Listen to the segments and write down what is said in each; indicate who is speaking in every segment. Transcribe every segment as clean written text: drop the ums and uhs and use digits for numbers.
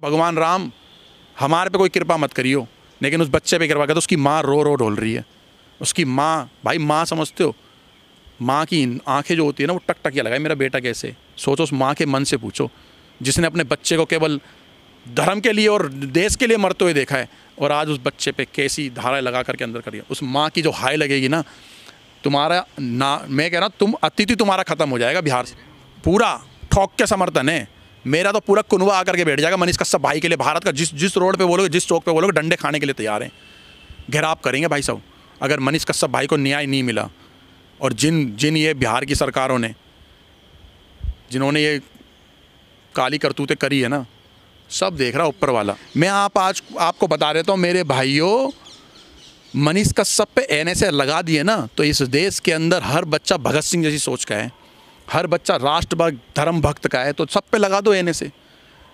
Speaker 1: भगवान राम हमारे पे कोई कृपा मत करियो, लेकिन उस बच्चे पे कृपा कर दो। उसकी माँ रो रो ढोल रही है। उसकी माँ, भाई माँ समझते हो, माँ की आंखें जो होती है ना वो टकटकिया लगाए, मेरा बेटा कैसे। सोचो उस माँ के मन से पूछो जिसने अपने बच्चे को केवल धर्म के लिए और देश के लिए मरते हुए देखा है, और आज उस बच्चे पे कैसी धारा लगा करके अंदर करिए। उस माँ की जो हाय लगेगी ना, तुम्हारा ना, मैं कह रहा हूँ तुम अतिथि तुम्हारा खत्म हो जाएगा बिहार से। पूरा ठोक के समर्थन है मेरा, तो पूरा कुनवा आकर के बैठ जाएगा मनीष कश्यप भाई के लिए। भारत का जिस रोड पे बोलोगे, जिस चौक पे बोलोगे, डंडे खाने के लिए तैयार हैं। घेराव करेंगे भाई साहब अगर मनीष कश्यप भाई को न्याय नहीं मिला। और जिन ये बिहार की सरकारों ने, जिन्होंने ये काली करतूतें करी है ना, सब देख रहा ऊपर वाला। मैं आज आपको बता देता हूँ मेरे भाइयों, मनीष कश्यप पे एनएसए लगा दिए ना, तो इस देश के अंदर हर बच्चा भगत सिंह जैसी सोच का है, हर बच्चा राष्ट्रभक्त धर्म भक्त का है, तो सब पे लगा दो एनएसए।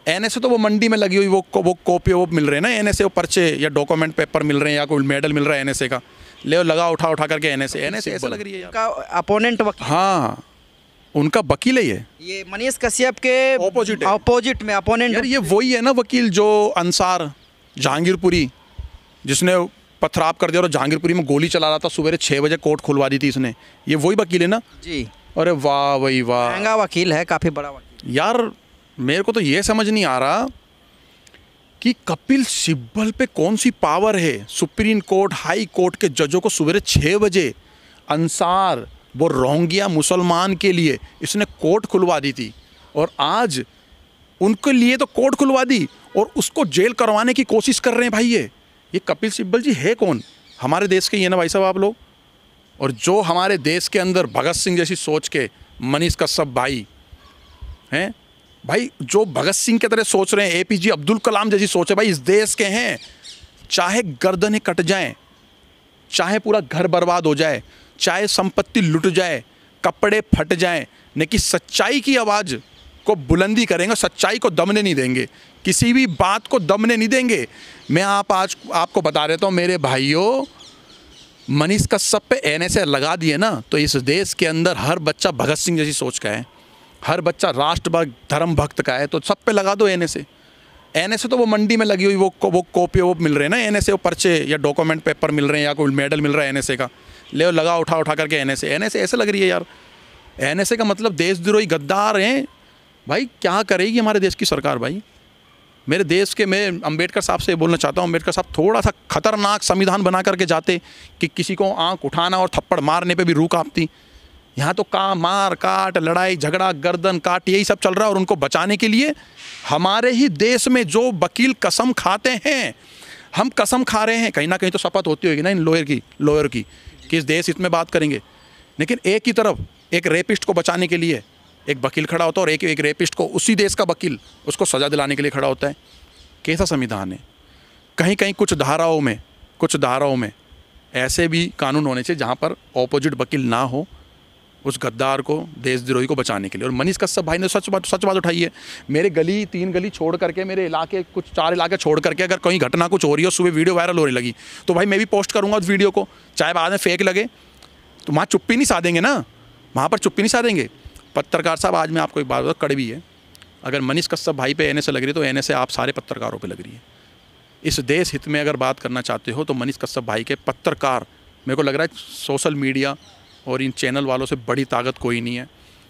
Speaker 1: एनएसए तो वो मंडी में लगी हुई वो कॉपी वो मिल रहे हैं ना, एनएसए वो पर्चे या डॉक्यूमेंट पेपर मिल रहे हैं या कोई मेडल मिल रहा है एनएसए का, ले लगा उठा करके एनएसए ऐसे लग रही है
Speaker 2: का अपोनेंट वकील।
Speaker 1: हाँ, उनका वकील है ये
Speaker 2: मनीष कश्यप के ऑपोजिट में अपोनेंट।
Speaker 1: यार ये वही है ना वकील जो अंसार जहांगीरपुरी, जिसने पथराव कर दिया और जहांगीरपुरी में गोली चला रहा था, सवेरे 6 बजे कोर्ट खुलवा दी थी इसने। ये वही वकील है ना
Speaker 2: जी।
Speaker 1: अरे वाह भाई वाह,
Speaker 2: महंगा वकील है, काफ़ी बड़ा वकील।
Speaker 1: यार मेरे को तो ये समझ नहीं आ रहा कि कपिल सिब्बल पे कौन सी पावर है। सुप्रीम कोर्ट, हाई कोर्ट के जजों को सवेरे 6 बजे अंसार, वो रोहिंग्या मुसलमान के लिए इसने कोर्ट खुलवा दी थी, और आज उनके लिए तो कोर्ट खुलवा दी और उसको जेल करवाने की कोशिश कर रहे हैं। भाई ये कपिल सिब्बल जी है कौन? हमारे देश के ही है ना भाई साहब आप लोग। और जो हमारे देश के अंदर भगत सिंह जैसी सोच के मनीष कश्यप भाई हैं, भाई जो भगत सिंह की तरह सोच रहे हैं, एपीजे अब्दुल कलाम जैसी सोच है भाई इस देश के हैं। चाहे गर्दनें कट जाएं, चाहे पूरा घर बर्बाद हो जाए, चाहे संपत्ति लुट जाए, कपड़े फट जाएं, लेकिन सच्चाई की आवाज़ को बुलंदी करेंगे, सच्चाई को दमने नहीं देंगे, किसी भी बात को दमने नहीं देंगे। मैं आज आपको बता देता हूँ मेरे भाइयों, मनीष कश्यप पे एनएसए लगा दिए ना, तो इस देश के अंदर हर बच्चा भगत सिंह जैसी सोच का है, हर बच्चा राष्ट्रभक्त धर्म भक्त का है, तो सब पे लगा दो एनएसए। एनएसए तो वो मंडी में लगी हुई वो कॉपी वो मिल रहे हैं ना, एनएसए वो पर्चे या डॉक्यूमेंट पेपर मिल रहे हैं या कोई मेडल मिल रहा है एनएसए का, ले लगा उठा करके एनएसए ऐसे लग रही है यार। एनएसए का मतलब देशद्रोही गद्दार हैं भाई। क्या करेगी हमारे देश की सरकार भाई? मेरे देश के, मैं अंबेडकर साहब से बोलना चाहता हूँ, अंबेडकर साहब थोड़ा सा खतरनाक संविधान बना करके जाते कि किसी को आंख उठाना और थप्पड़ मारने पे भी रूह कांपती। यहाँ तो मार काट, लड़ाई झगड़ा, गर्दन काट, यही सब चल रहा है। और उनको बचाने के लिए हमारे ही देश में जो वकील कसम खाते हैं, हम कसम खा रहे हैं, कहीं ना कहीं तो शपथ होती होगी ना इन लॉयर की कि इस देश हित में बात करेंगे। लेकिन एक ही तरफ एक रेपिस्ट को बचाने के लिए एक वकील खड़ा होता है और एक रेपिस्ट को उसी देश का वकील उसको सज़ा दिलाने के लिए खड़ा होता है। कैसा संविधान है? कहीं कहीं कुछ धाराओं में ऐसे भी कानून होने चाहिए जहाँ पर ऑपोजिट वकील ना हो उस गद्दार को, देशद्रोही को बचाने के लिए। और मनीष कश्यप भाई ने सच बात उठाई है। मेरे 3 गली छोड़ करके, मेरे इलाके कुछ 4 इलाके छोड़ करके अगर कहीं घटना कुछ हो रही है, सुबह वीडियो वायरल होने लगी, तो भाई मैं भी पोस्ट करूँगा उस वीडियो को, चाहे बाद में फेक लगे, तो वहाँ चुप्पी नहीं साधेंगे ना, वहाँ पर चुप्पी नहीं साधेंगे। पत्रकार साहब, आज मैं आपको एक बात बताऊँ, कड़वी है। अगर मनीष कश्यप भाई पे एनएसए लग रही है तो एनएसए आप सारे पत्रकारों पे लग रही है। इस देश हित में अगर बात करना चाहते हो तो मनीष कश्यप भाई के पत्रकार, मेरे को लग रहा है सोशल मीडिया और इन चैनल वालों से बड़ी ताकत कोई नहीं है।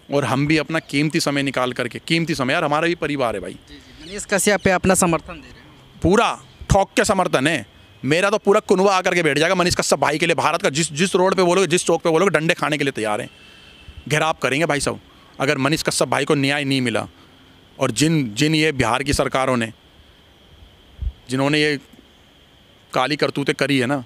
Speaker 1: और हम भी अपना कीमती समय निकाल करके, कीमती समय यार, हमारा भी परिवार है भाई।
Speaker 2: मनीष कश्यप पे अपना समर्थन दे रहे हैं,
Speaker 1: पूरा ठोक के समर्थन है मेरा, तो पूरा कुनवा आकर के बैठ जाएगा मनीष कश्यप भाई के लिए। भारत का जिस रोड पे बोलोगे, जिस चौक पे बोलोगे, डंडे खाने के लिए तैयार हैं। घेराव करेंगे भाई साहब अगर मनीष कश्यप भाई को न्याय नहीं मिला। और जिन ये बिहार की सरकारों ने, जिन्होंने ये काली करतूतें करी है ना,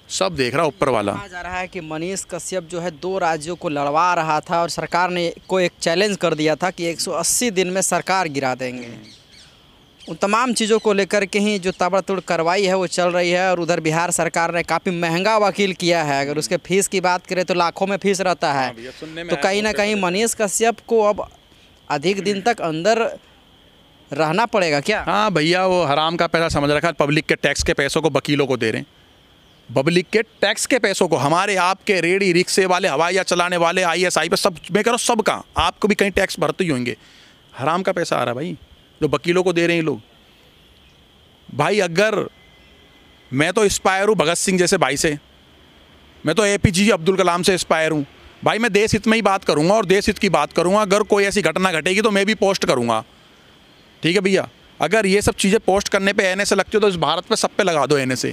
Speaker 1: सब देख रहा ऊपर वाला।
Speaker 2: कहा जा रहा है कि मनीष कश्यप जो है 2 राज्यों को लड़वा रहा था और सरकार ने को एक चैलेंज कर दिया था कि 180 दिन में सरकार गिरा देंगे। उन तमाम चीज़ों को लेकर के ही जो ताबड़तोड़ कार्रवाई है वो चल रही है। और उधर बिहार सरकार ने काफ़ी महंगा वकील किया है। अगर उसके फीस की बात करें तो लाखों में फीस रहता है। तो कहीं ना कहीं मनीष कश्यप को अब अधिक दिन तक अंदर रहना पड़ेगा क्या?
Speaker 1: हाँ भैया, वो हराम का पैसा समझ रखा है। पब्लिक के टैक्स के पैसों को वकीलों को दे रहे हैं, पब्लिक के टैक्स के पैसों को। हमारे आपके रेडी रिक्शे वाले, हवाइया चलाने वाले, ISI पे सब, मैं कह रहा हूँ सबका, आपको भी कहीं टैक्स भरते ही होंगे। हराम का पैसा आ रहा है भाई, जो वकीलों को दे रहे हैं लोग। भाई अगर मैं तो इंस्पायर हूँ भगत सिंह जैसे भाई से, मैं तो APJ अब्दुल कलाम से इंस्पायर हूँ भाई। मैं देश हित में ही बात करूँगा और देश हित की बात करूँगा। अगर कोई ऐसी घटना घटेगी तो मैं भी पोस्ट करूँगा, ठीक है भैया। अगर ये सब चीज़ें पोस्ट करने पे NSA लगती हो तो इस भारत पे सब पे लगा दो NSA।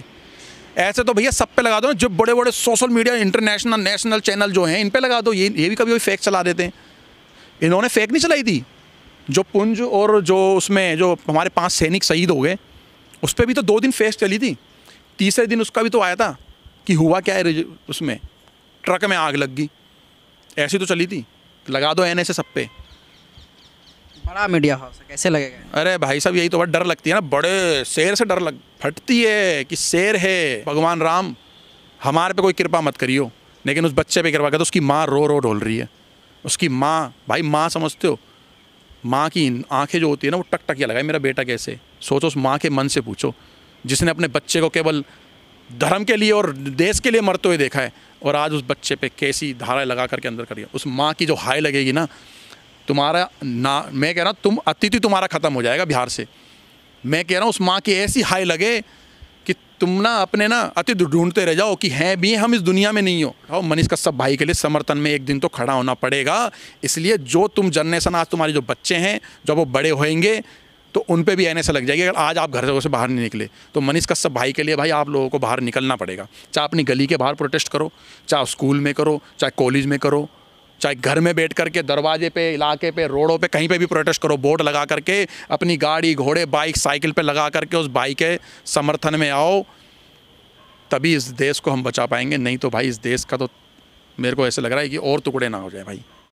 Speaker 1: ऐसे तो भैया सब पे लगा दो, जो बड़े बड़े social media international national channel जो हैं इन पे लगा दो। ये भी कभी फेक चला देते हैं। इन्होंने फेक नहीं चलाई थी, जो पुंज और जो उसमें जो हमारे 5 सैनिक शहीद हो गए उस पर भी तो 2 दिन फेक चली थी। तीसरे दिन उसका भी तो आया था कि हुआ क्या है, उसमें ट्रक में आग लग गई, ऐसी तो चली थी। लगा दो NSA सब पे।
Speaker 2: बड़ा मीडिया हाउस है, कैसे लगेगा?
Speaker 1: अरे भाई साहब यही तो बात, डर लगती है ना, बड़े शेर से डर लग फटती है कि शेर है। भगवान राम हमारे पे कोई कृपा मत करियो, लेकिन उस बच्चे पे कृपा कर दो। उसकी माँ रो रो ढोल रही है। उसकी माँ, भाई माँ समझते हो, माँ की आंखें जो होती है ना वो टकटकिया लगाए, मेरा बेटा कैसे। सोचो उस माँ के मन से पूछो जिसने अपने बच्चे को केवल धर्म के लिए और देश के लिए मरते हुए देखा है, और आज उस बच्चे पे कैसी धारा लगा करके अंदर करिए। उस माँ की जो हाय लगेगी ना, तुम्हारा ना, मैं कह रहा हूँ तुम अतिथि तुम्हारा ख़त्म हो जाएगा बिहार से। मैं कह रहा हूँ उस माँ की ऐसी हाय लगे कि तुम ना अपने ना अतिथि ढूंढते रह जाओ कि हैं भी हम इस दुनिया में नहीं हो। और मनीष कश्यप भाई के लिए समर्थन में एक दिन तो खड़ा होना पड़ेगा। इसलिए जो तुम जनरेशन, आज तुम्हारे जो बच्चे हैं जब वो बड़े होएंगे तो उन पे भी NSA लग जाएगी। अगर आज आप घर से बाहर नहीं निकले तो मनीष कश्यप भाई के लिए भाई आप लोगों को बाहर निकलना पड़ेगा। चाहे अपनी गली के बाहर प्रोटेस्ट करो, चाहे स्कूल में करो, चाहे कॉलेज में करो, चाहे घर में बैठ करके दरवाजे पे, इलाके पे, रोडों पे, कहीं पे भी प्रोटेस्ट करो। बोर्ड लगा करके अपनी गाड़ी, घोड़े, बाइक, साइकिल पे लगा करके उस भाई के समर्थन में आओ, तभी इस देश को हम बचा पाएंगे। नहीं तो भाई इस देश का तो मेरे को ऐसे लग रहा है कि और टुकड़े ना हो जाए भाई।